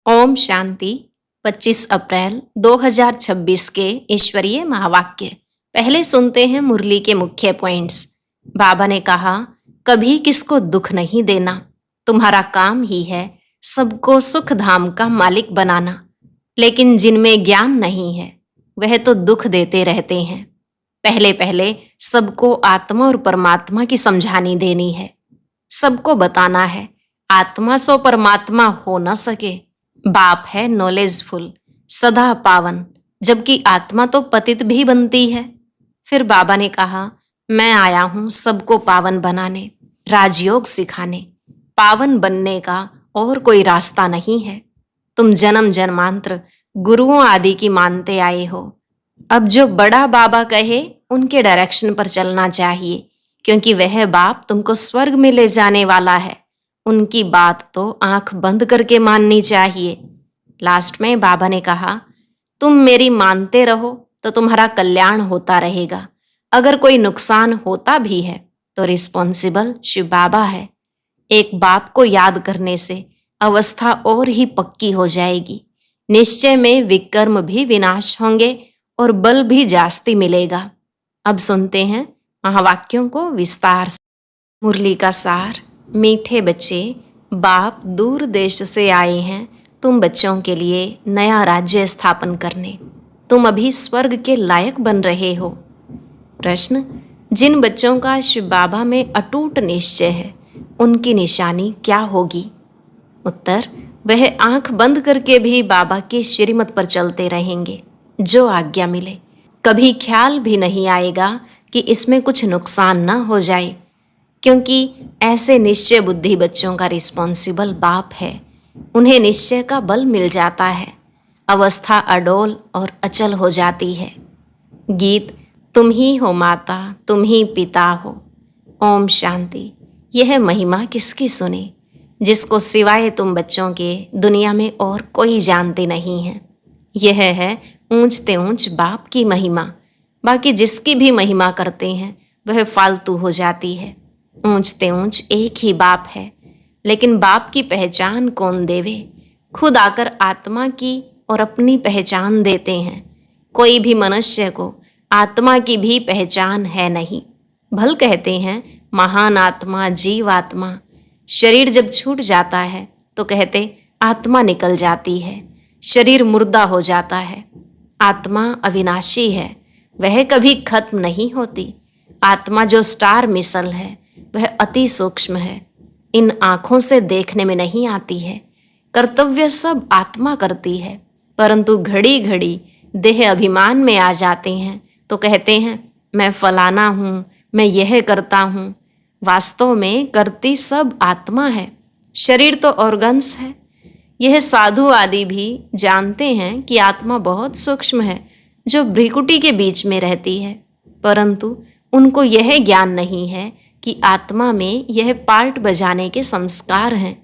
ओम शांति। 25 अप्रैल 2026 के ईश्वरीय महावाक्य। पहले सुनते हैं मुरली के मुख्य पॉइंट्स। बाबा ने कहा, कभी किसको दुख नहीं देना। तुम्हारा काम ही है सबको सुख धाम का मालिक बनाना। लेकिन जिनमें ज्ञान नहीं है वह तो दुख देते रहते हैं। पहले पहले सबको आत्मा और परमात्मा की समझानी देनी है। सबको बताना है आत्मा सो परमात्मा हो न सके। बाप है नॉलेजफुल, सदा पावन, जबकि आत्मा तो पतित भी बनती है। फिर बाबा ने कहा, मैं आया हूं सबको पावन बनाने, राजयोग सिखाने। पावन बनने का और कोई रास्ता नहीं है। तुम जन्म जन्मांतर गुरुओं आदि की मानते आए हो। अब जो बड़ा बाबा कहे उनके डायरेक्शन पर चलना चाहिए, क्योंकि वह बाप तुमको स्वर्ग में ले जाने वाला है। उनकी बात तो आंख बंद करके माननी चाहिए। लास्ट में बाबा ने कहा, तुम मेरी मानते रहो तो तुम्हारा कल्याण होता रहेगा। अगर कोई नुकसान होता भी है तो रिस्पॉन्सिबल शिव बाबा है। एक बाप को याद करने से अवस्था और ही पक्की हो जाएगी। निश्चय में विकर्म भी विनाश होंगे और बल भी जास्ती मिलेगा। अब सुनते हैं महावाक्यों को विस्तार से। मुरली का सार। मीठे बच्चे, बाप दूर देश से आए हैं तुम बच्चों के लिए नया राज्य स्थापन करने। तुम अभी स्वर्ग के लायक बन रहे हो। प्रश्न, जिन बच्चों का शिव बाबा में अटूट निश्चय है उनकी निशानी क्या होगी? उत्तर, वह आंख बंद करके भी बाबा की श्रीमत पर चलते रहेंगे, जो आज्ञा मिले। कभी ख्याल भी नहीं आएगा कि इसमें कुछ नुकसान ना हो जाए, क्योंकि ऐसे निश्चय बुद्धि बच्चों का रिस्पॉन्सिबल बाप है। उन्हें निश्चय का बल मिल जाता है। अवस्था अडोल और अचल हो जाती है। गीत, तुम ही हो माता, तुम ही पिता हो। ओम शांति। यह महिमा किसकी सुने, जिसको सिवाय तुम बच्चों के दुनिया में और कोई जानते नहीं है। यह है ऊंचते ऊंच बाप की महिमा। बाकी जिसकी भी महिमा करते हैं वह फालतू हो जाती है। ऊंचते ऊंच एक ही बाप है, लेकिन बाप की पहचान कौन देवे? खुद आकर आत्मा की और अपनी पहचान देते हैं। कोई भी मनुष्य को आत्मा की भी पहचान है नहीं। भल कहते हैं महान आत्मा, जीव आत्मा। शरीर जब छूट जाता है तो कहते आत्मा निकल जाती है, शरीर मुर्दा हो जाता है। आत्मा अविनाशी है, वह कभी खत्म नहीं होती। आत्मा जो स्टार मिसल है वह अति सूक्ष्म है, इन आँखों से देखने में नहीं आती है। कर्तव्य सब आत्मा करती है, परंतु घड़ी घड़ी देह अभिमान में आ जाते हैं तो कहते हैं मैं फलाना हूँ, मैं यह करता हूँ। वास्तव में करती सब आत्मा है, शरीर तो ऑर्गन्स है। यह साधु आदि भी जानते हैं कि आत्मा बहुत सूक्ष्म है, जो भ्रिकुटी के बीच में रहती है, परंतु उनको यह ज्ञान नहीं है कि आत्मा में यह पार्ट बजाने के संस्कार हैं।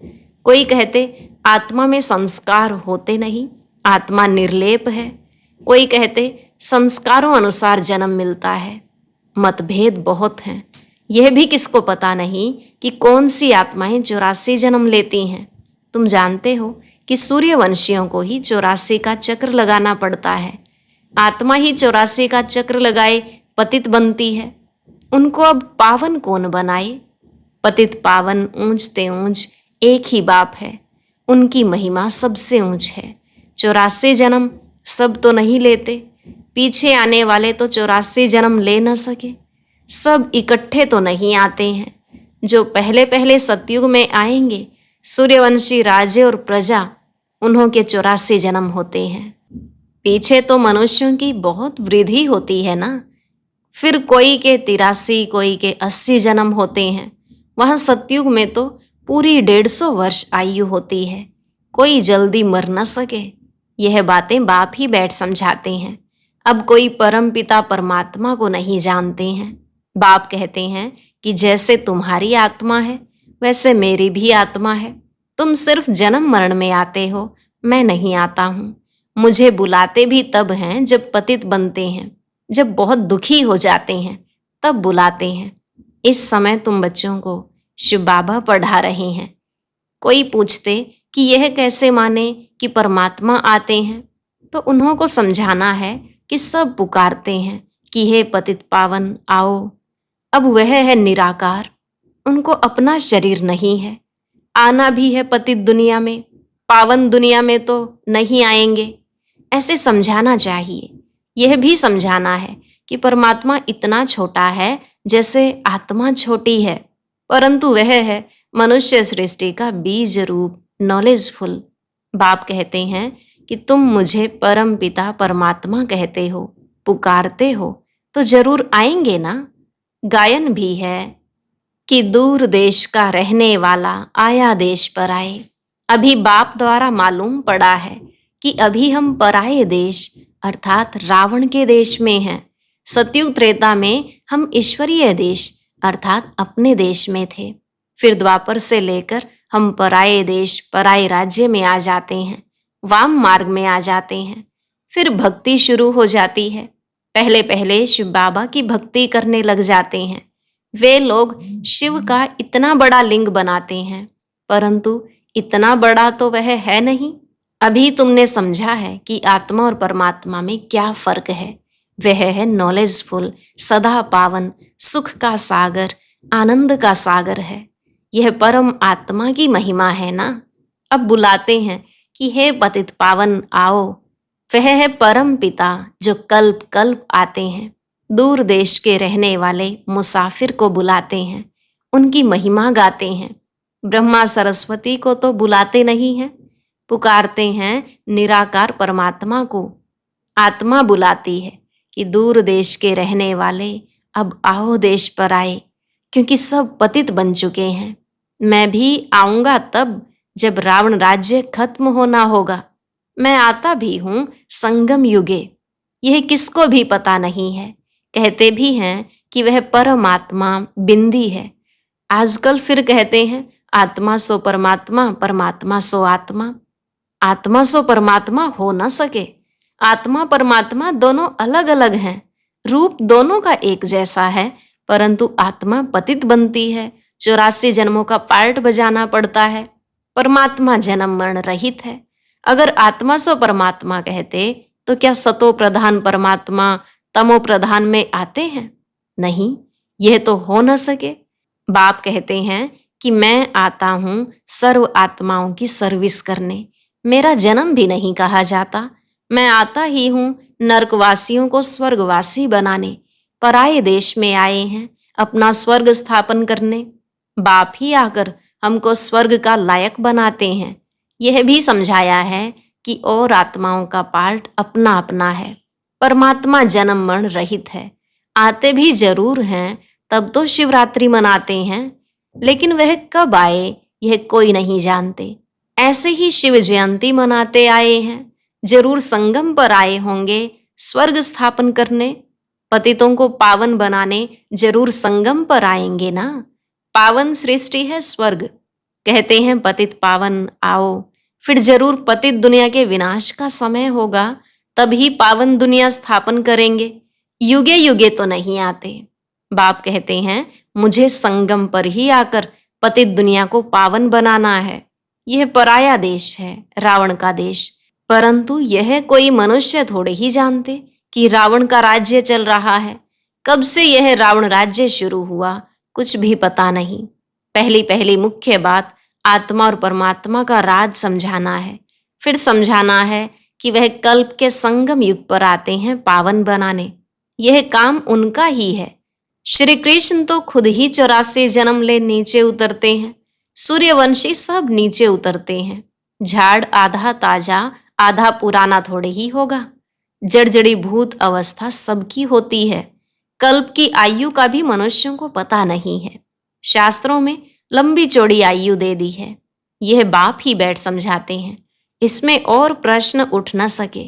कोई कहते आत्मा में संस्कार होते नहीं, आत्मा निर्लेप है। कोई कहते संस्कारों अनुसार जन्म मिलता है। मतभेद बहुत हैं। यह भी किसको पता नहीं कि कौन सी आत्माएं 84 जन्म लेती हैं। तुम जानते हो कि सूर्यवंशियों को ही 84 का चक्र लगाना पड़ता है। आत्मा ही 84 का चक्र लगाए पतित बनती है। उनको अब पावन कौन बनाए? पतित पावन ऊंचते ऊंच एक ही बाप है। उनकी महिमा सबसे ऊंच है। 84 जन्म सब तो नहीं लेते, पीछे आने वाले तो 84 जन्म ले न सके। सब इकट्ठे तो नहीं आते हैं। जो पहले पहले सतयुग में आएंगे, सूर्यवंशी राजे और प्रजा, उन्हों के 84 जन्म होते हैं। पीछे तो मनुष्यों की बहुत वृद्धि होती है ना। फिर कोई के 83, कोई के 80 जन्म होते हैं। वहाँ सतयुग में तो पूरी 150 वर्ष आयु होती है। कोई जल्दी मर न सके। यह बातें बाप ही बैठ समझाते हैं। अब कोई परम पिता परमात्मा को नहीं जानते हैं। बाप कहते हैं कि जैसे तुम्हारी आत्मा है वैसे मेरी भी आत्मा है। तुम सिर्फ जन्म मरण में आते हो, मैं नहीं आता हूँ। मुझे बुलाते भी तब हैं जब पतित बनते हैं, जब बहुत दुखी हो जाते हैं तब बुलाते हैं। इस समय तुम बच्चों को शिव बाबा पढ़ा रहे हैं। कोई पूछते कि यह कैसे माने कि परमात्मा आते हैं। तो उन्हों को समझाना है कि सब पुकारते हैं कि हे पतित पावन आओ। अब वह है निराकार, उनको अपना शरीर नहीं है, आना भी है पतित दुनिया में, पावन दुनिया में तो नहीं आएंगे। ऐसे समझाना चाहिए। यह भी समझाना है कि परमात्मा इतना छोटा है जैसे आत्मा छोटी है, परंतु वह है मनुष्य सृष्टि का बीज रूप, नॉलेजफुल। बाप कहते हैं कि तुम मुझे परम पिता परमात्मा कहते हो, पुकारते हो, तो जरूर आएंगे ना। गायन भी है कि दूर देश का रहने वाला आया देश पर आए। अभी बाप द्वारा मालूम पड़ा है कि अभी हम पराये देश अर्थात रावण के देश में हैं। सतयुग त्रेता में हम ईश्वरीय देश अर्थात अपने देश में थे। फिर द्वापर से लेकर हम पराये देश, पराये राज्य में आ जाते हैं, वाम मार्ग में आ जाते हैं। फिर भक्ति शुरू हो जाती है। पहले पहले शिव बाबा की भक्ति करने लग जाते हैं। वे लोग शिव का इतना बड़ा लिंग बनाते हैं, परंतु इतना बड़ा तो वह है नहीं। अभी तुमने समझा है कि आत्मा और परमात्मा में क्या फर्क है। वह है नॉलेजफुल, सदा पावन, सुख का सागर, आनंद का सागर है। यह परम आत्मा की महिमा है ना। अब बुलाते हैं कि हे पतित पावन आओ। वह है परम पिता जो कल्प कल्प आते हैं। दूर देश के रहने वाले मुसाफिर को बुलाते हैं, उनकी महिमा गाते हैं। ब्रह्मा सरस्वती को तो बुलाते नहीं हैं, पुकारते हैं निराकार परमात्मा को। आत्मा बुलाती है कि दूर देश के रहने वाले अब आओ देश पर आए, क्योंकि सब पतित बन चुके हैं। मैं भी आऊंगा तब जब रावण राज्य खत्म होना होगा। मैं आता भी हूं संगम युगे, यह किसको भी पता नहीं है। कहते भी हैं कि वह परमात्मा बिंदी है। आजकल फिर कहते हैं आत्मा सो परमात्मा, परमात्मा सो आत्मा। आत्मा सो परमात्मा हो न सके। आत्मा परमात्मा दोनों अलग अलग हैं, रूप दोनों का एक जैसा है, परंतु आत्मा पतित बनती है, 84 जन्मों का पार्ट बजाना पड़ता है। परमात्मा जन्म मरण रहित है। अगर आत्मा सो परमात्मा कहते तो क्या सतो प्रधान परमात्मा तमो प्रधान में आते हैं? नहीं, यह तो हो न सके। बाप कहते हैं कि मैं आता हूं सर्व आत्माओं की सर्विस करने। मेरा जन्म भी नहीं कहा जाता। मैं आता ही हूं नरकवासियों को स्वर्गवासी बनाने। पराये देश में आए हैं अपना स्वर्ग स्थापन करने। बाप ही आकर हमको स्वर्ग का लायक बनाते हैं। यह भी समझाया है कि और आत्माओं का पार्ट अपना अपना है। परमात्मा जन्म मरण रहित है। आते भी जरूर हैं, तब तो शिवरात्रि मनाते हैं, लेकिन वह कब आए यह कोई नहीं जानते। ऐसे ही शिव जयंती मनाते आए हैं। जरूर संगम पर आए होंगे स्वर्ग स्थापन करने। पतितों को पावन बनाने जरूर संगम पर आएंगे ना। पावन सृष्टि है स्वर्ग। कहते हैं पतित पावन आओ। फिर जरूर पतित दुनिया के विनाश का समय होगा, तभी पावन दुनिया स्थापन करेंगे। युगे युगे तो नहीं आते। बाप कहते हैं मुझे संगम पर ही आकर पतित दुनिया को पावन बनाना है। यह पराया देश है, रावण का देश, परंतु यह कोई मनुष्य थोड़े ही जानते कि रावण का राज्य चल रहा है। कब से यह रावण राज्य शुरू हुआ कुछ भी पता नहीं। पहली पहली मुख्य बात आत्मा और परमात्मा का राज समझाना है। फिर समझाना है कि वह कल्प के संगम युग पर आते हैं पावन बनाने। यह काम उनका ही है। श्री कृष्ण तो खुद ही 84 जन्म ले नीचे उतरते हैं। सूर्यवंशी सब नीचे उतरते हैं। झाड़ आधा ताजा आधा पुराना थोड़े ही होगा। जड़जड़ी भूत अवस्था सबकी होती है। कल्प की आयु का भी मनुष्यों को पता नहीं है। शास्त्रों में लंबी चौड़ी आयु दे दी है। यह बाप ही बैठ समझाते हैं। इसमें और प्रश्न उठ न सके।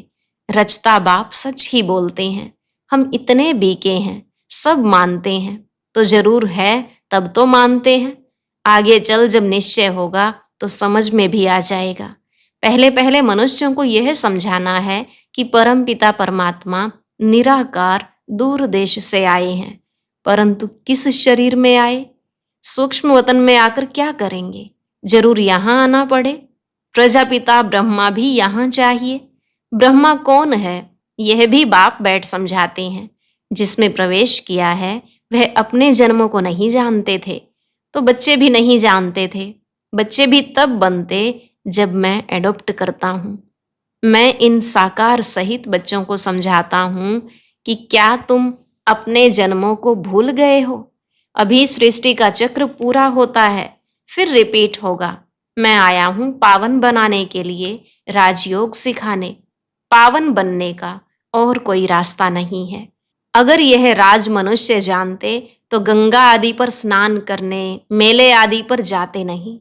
रचता बाप सच ही बोलते हैं। हम इतने बीके हैं, सब मानते हैं, तो जरूर है तब तो मानते हैं। आगे चल जब निश्चय होगा तो समझ में भी आ जाएगा। पहले पहले मनुष्यों को यह समझाना है कि परम पिता परमात्मा निराकार दूर देश से आए हैं, परंतु किस शरीर में आए, सूक्ष्म वतन में आकर क्या करेंगे। जरूर यहां आना पड़े। प्रजापिता ब्रह्मा भी यहाँ चाहिए। ब्रह्मा कौन है, यह भी बाप बैठ समझाते हैं। जिसमें प्रवेश किया है वह अपने जन्मों को नहीं जानते थे, तो बच्चे भी नहीं जानते थे। बच्चे भी तब बनते जब मैं एडॉप्ट करता हूँ। मैं इन साकार सहित बच्चों को समझाता हूँ कि क्या तुम अपने जन्मों को भूल गए हो? अभी सृष्टि का चक्र पूरा होता है, फिर रिपीट होगा। मैं आया हूँ पावन बनाने के लिए, राजयोग सिखाने। पावन बनने का और कोई रास्ता नहीं है। अगर यह राज मनुष्य जानते तो गंगा आदि पर स्नान करने, मेले आदि पर जाते नहीं।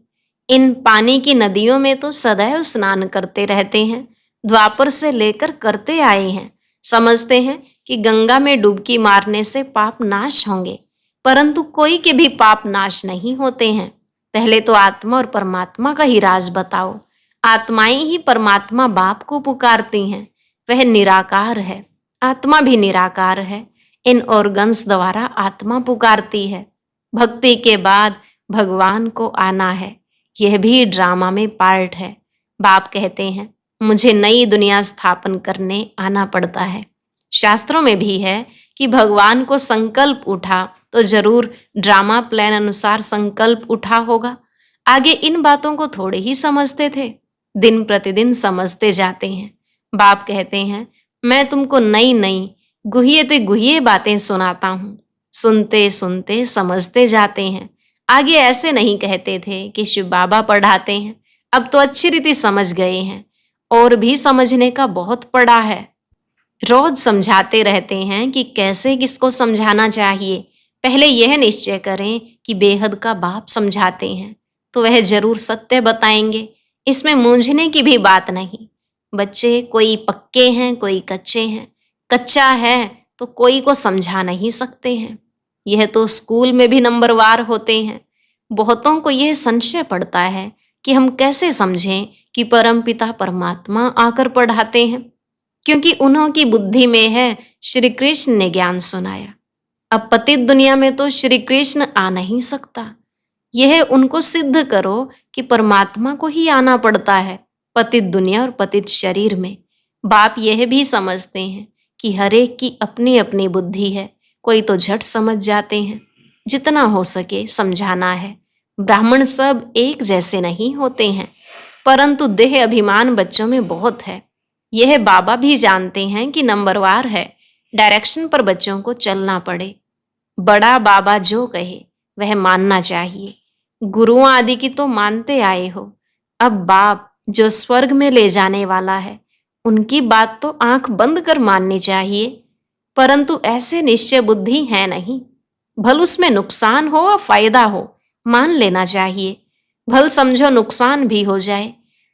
इन पानी की नदियों में तो सदैव स्नान करते रहते हैं, द्वापर से लेकर करते आए हैं। समझते हैं कि गंगा में डुबकी मारने से पाप नाश होंगे, परंतु कोई के भी पाप नाश नहीं होते हैं। पहले तो आत्मा और परमात्मा का ही राज बताओ। आत्माएं ही परमात्मा बाप को पुकारती हैं। वह निराकार है, आत्मा भी निराकार है। इन ऑर्गन्स द्वारा आत्मा पुकारती है। भक्ति के बाद भगवान को आना है, यह भी ड्रामा में पार्ट है। बाप कहते हैं मुझे नई दुनिया स्थापन करने आना पड़ता है। शास्त्रों में भी है कि भगवान को संकल्प उठा तो जरूर ड्रामा प्लान अनुसार संकल्प उठा होगा। आगे इन बातों को थोड़े ही समझते थे, दिन प्रतिदिन समझते जाते हैं। बाप कहते हैं मैं तुमको नई नई गुह्यते गुह्य बातें सुनाता हूँ। सुनते सुनते समझते जाते हैं। आगे ऐसे नहीं कहते थे कि शिव बाबा पढ़ाते हैं, अब तो अच्छी रीति समझ गए हैं। और भी समझने का बहुत पड़ा है। रोज समझाते रहते हैं कि कैसे किसको समझाना चाहिए। पहले यह निश्चय करें कि बेहद का बाप समझाते हैं तो वह जरूर सत्य बताएंगे। इसमें मूंझने की भी बात नहीं। बच्चे कोई पक्के हैं, कोई कच्चे हैं। कच्चा है तो कोई को समझा नहीं सकते हैं। यह तो स्कूल में भी नंबरवार होते हैं। बहुतों को यह संशय पड़ता है कि हम कैसे समझें कि परमपिता परमात्मा आकर पढ़ाते हैं, क्योंकि उन्हों की बुद्धि में है श्री कृष्ण ने ज्ञान सुनाया। अब पतित दुनिया में तो श्री कृष्ण आ नहीं सकता। यह उनको सिद्ध करो कि परमात्मा को ही आना पड़ता है पतित दुनिया और पतित शरीर में। बाप यह भी समझते हैं कि हरेक की अपनी अपनी बुद्धि है। कोई तो झट समझ जाते हैं। जितना हो सके समझाना है। ब्राह्मण सब एक जैसे नहीं होते हैं, परंतु देह अभिमान बच्चों में बहुत है। यह बाबा भी जानते हैं कि नंबरवार है। डायरेक्शन पर बच्चों को चलना पड़े। बड़ा बाबा जो कहे वह मानना चाहिए। गुरुओं आदि की तो मानते आए हो। अब बाप जो स्वर्ग में ले जाने वाला है, उनकी बात तो आंख बंद कर माननी चाहिए। परंतु ऐसे निश्चय बुद्धि है नहीं। भल उसमें नुकसान हो और फायदा हो, मान लेना चाहिए। भल समझो नुकसान भी हो जाए,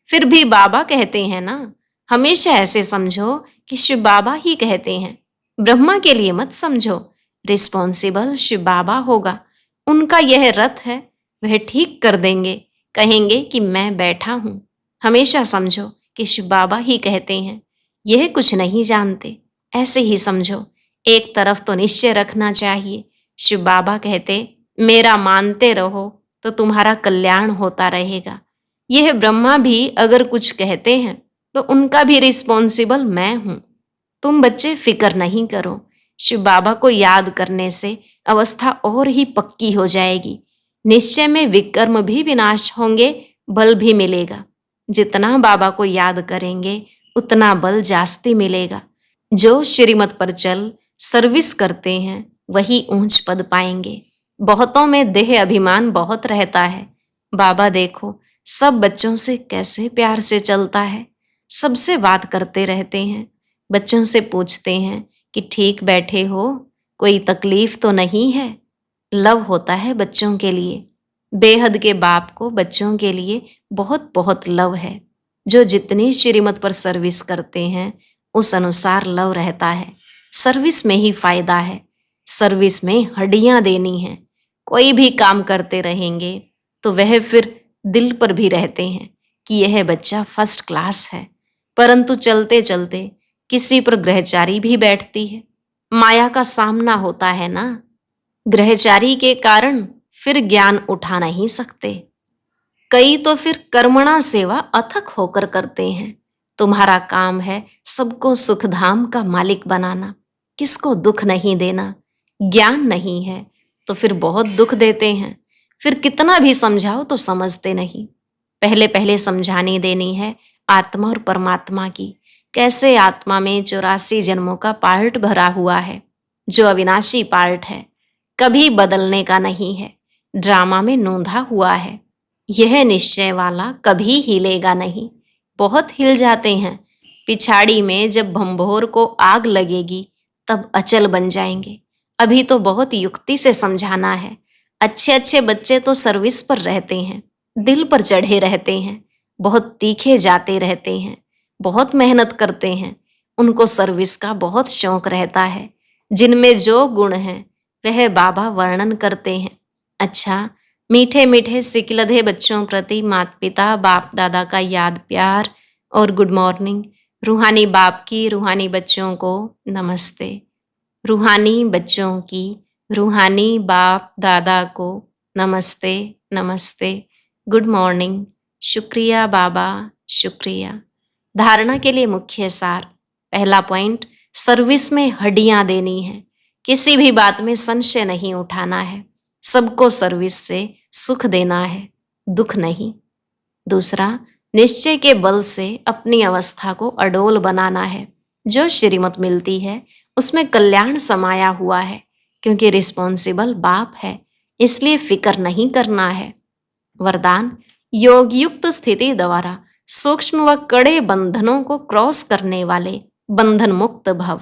फिर भी बाबा कहते हैं ना। हमेशा ऐसे समझो कि शिव बाबा ही कहते हैं। ब्रह्मा के लिए मत समझो। रिस्पॉन्सिबल शिव बाबा होगा। उनका यह रथ है, वह ठीक कर देंगे। कहेंगे कि मैं बैठा हूं। हमेशा समझो कि शिव बाबा ही कहते हैं। यह कुछ नहीं जानते, ऐसे ही समझो। एक तरफ तो निश्चय रखना चाहिए। शिव बाबा कहते मेरा मानते रहो तो तुम्हारा कल्याण होता रहेगा। यह ब्रह्मा भी अगर कुछ कहते हैं तो उनका भी रिस्पॉन्सिबल मैं हूं। तुम बच्चे फिक्र नहीं करो। शिव बाबा को याद करने से अवस्था और ही पक्की हो जाएगी। निश्चय में विकर्म भी विनाश होंगे, बल भी मिलेगा। जितना बाबा को याद करेंगे उतना बल जास्ती मिलेगा। जो श्रीमत पर चल सर्विस करते हैं वही ऊंच पद पाएंगे। बहुतों में देह अभिमान बहुत रहता है। बाबा देखो सब बच्चों से कैसे प्यार से चलता है। सबसे बात करते रहते हैं। बच्चों से पूछते हैं कि ठीक बैठे हो, कोई तकलीफ तो नहीं है। लव होता है बच्चों के लिए। बेहद के बाप को बच्चों के लिए बहुत बहुत लव है। जो जितनी श्रीमत पर सर्विस करते हैं उस अनुसार लव रहता है। सर्विस में ही फायदा है। सर्विस में हड्डियां देनी है। कोई भी काम करते रहेंगे तो वह फिर दिल पर भी रहते हैं कि यह बच्चा फर्स्ट क्लास है। परंतु चलते चलते किसी पर ग्रहचारी भी बैठती है। माया का सामना होता है ना। ग्रहचारी के कारण फिर ज्ञान उठा नहीं सकते। कई तो फिर कर्मणा सेवा अथक होकर करते हैं। तुम्हारा काम है सबको सुखधाम का मालिक बनाना, किसको दुख नहीं देना। ज्ञान नहीं है तो फिर बहुत दुख देते हैं, फिर कितना भी समझाओ तो समझते नहीं। पहले पहले समझानी देनी है आत्मा और परमात्मा की, कैसे आत्मा में 84 जन्मों का पार्ट भरा हुआ है, जो अविनाशी पार्ट है, कभी बदलने का नहीं है, ड्रामा में नोंधा हुआ है। यह निश्चय वाला कभी हिलेगा नहीं। बहुत हिल जाते हैं, पिछाड़ी में जब भंभोर को आग लगेगी तब अचल बन जाएंगे। अभी तो बहुत युक्ति से समझाना है। अच्छे अच्छे बच्चे तो सर्विस पर रहते हैं, दिल पर चढ़े रहते हैं, बहुत तीखे जाते रहते हैं, बहुत मेहनत करते हैं, उनको सर्विस का बहुत शौक रहता है। जिनमें जो गुण है वह बाबा वर्णन करते हैं। अच्छा, मीठे मीठे सिकलधे बच्चों प्रति माता पिता बाप दादा का याद प्यार और गुड मॉर्निंग। रूहानी बाप की रूहानी बच्चों को नमस्ते। रूहानी बच्चों की रूहानी बाप दादा को नमस्ते नमस्ते, गुड मॉर्निंग, शुक्रिया बाबा, शुक्रिया। धारणा के लिए मुख्य सार। पहला पॉइंट, सर्विस में हड्डियां देनी है, किसी भी बात में संशय नहीं उठाना है, सबको सर्विस से सुख देना है, दुख नहीं। दूसरा, निश्चय के बल से अपनी अवस्था को अडोल बनाना है। जो श्रीमत मिलती है उसमें कल्याण समाया हुआ है, क्योंकि रिस्पॉन्सिबल बाप है, इसलिए फिक्र नहीं करना है। वरदान, योगयुक्त स्थिति द्वारा सूक्ष्म व कड़े बंधनों को क्रॉस करने वाले बंधन मुक्त भव।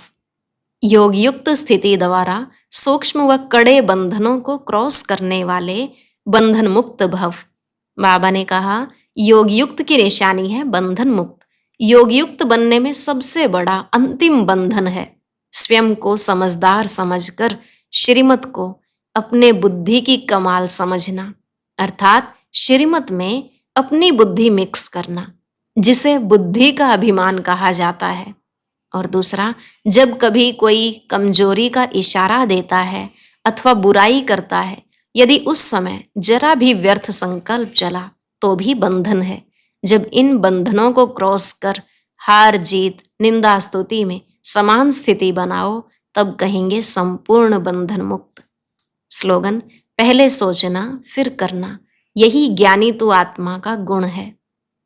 योगयुक्त स्थिति द्वारा सूक्ष्म व कड़े बंधनों को क्रॉस करने वाले बंधन मुक्त भव। बाबा ने कहा योगयुक्त की निशानी है बंधन मुक्त। योगयुक्त बनने में सबसे बड़ा अंतिम बंधन है स्वयं को समझदार समझकर श्रीमत को अपने बुद्धि की कमाल समझना, अर्थात श्रीमत में अपनी बुद्धि मिक्स करना, जिसे बुद्धि का अभिमान कहा जाता है। और दूसरा, जब कभी कोई कमजोरी का इशारा देता है अथवा बुराई करता है, यदि उस समय जरा भी व्यर्थ संकल्प चला तो भी बंधन है। जब इन बंधनों को क्रॉस कर हार जीत निंदा स्तुति में समान स्थिति बनाओ, तब कहेंगे संपूर्ण बंधन मुक्त। स्लोगन, पहले सोचना फिर करना, यही ज्ञानी तू आत्मा का गुण है।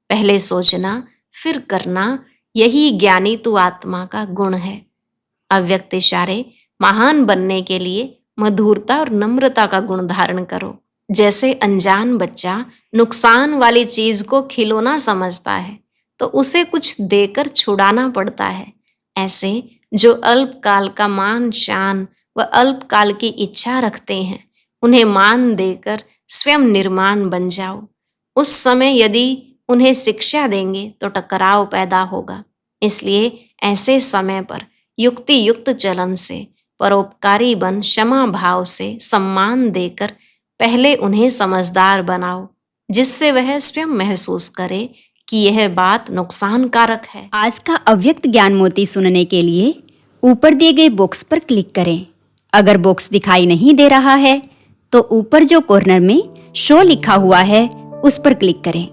पहले सोचना फिर करना, यही ज्ञानी तू आत्मा का गुण है। अव्यक्त इशारे, महान बनने के लिए मधुरता और नम्रता का गुण धारण करो। जैसे अनजान बच्चा नुकसान वाली चीज को खिलौना समझता है तो उसे कुछ देकर छुड़ाना पड़ता है, ऐसे जो अल्पकाल का मान शान व अल्पकाल की इच्छा रखते हैं, उन्हें मान देकर स्वयं निर्माण बन जाओ। उस समय यदि उन्हें शिक्षा देंगे तो टकराव पैदा होगा। इसलिए ऐसे समय पर युक्ति युक्त चलन से, परोपकारी बन क्षमा भाव से सम्मान देकर पहले उन्हें समझदार बनाओ, जिससे वह स्वयं महसूस करे कि यह बात नुकसानकारक है। आज का अव्यक्त ज्ञान मोती सुनने के लिए ऊपर दिए गए बॉक्स पर क्लिक करें। अगर बॉक्स दिखाई नहीं दे रहा है तो ऊपर जो कॉर्नर में शो लिखा हुआ है उस पर क्लिक करें।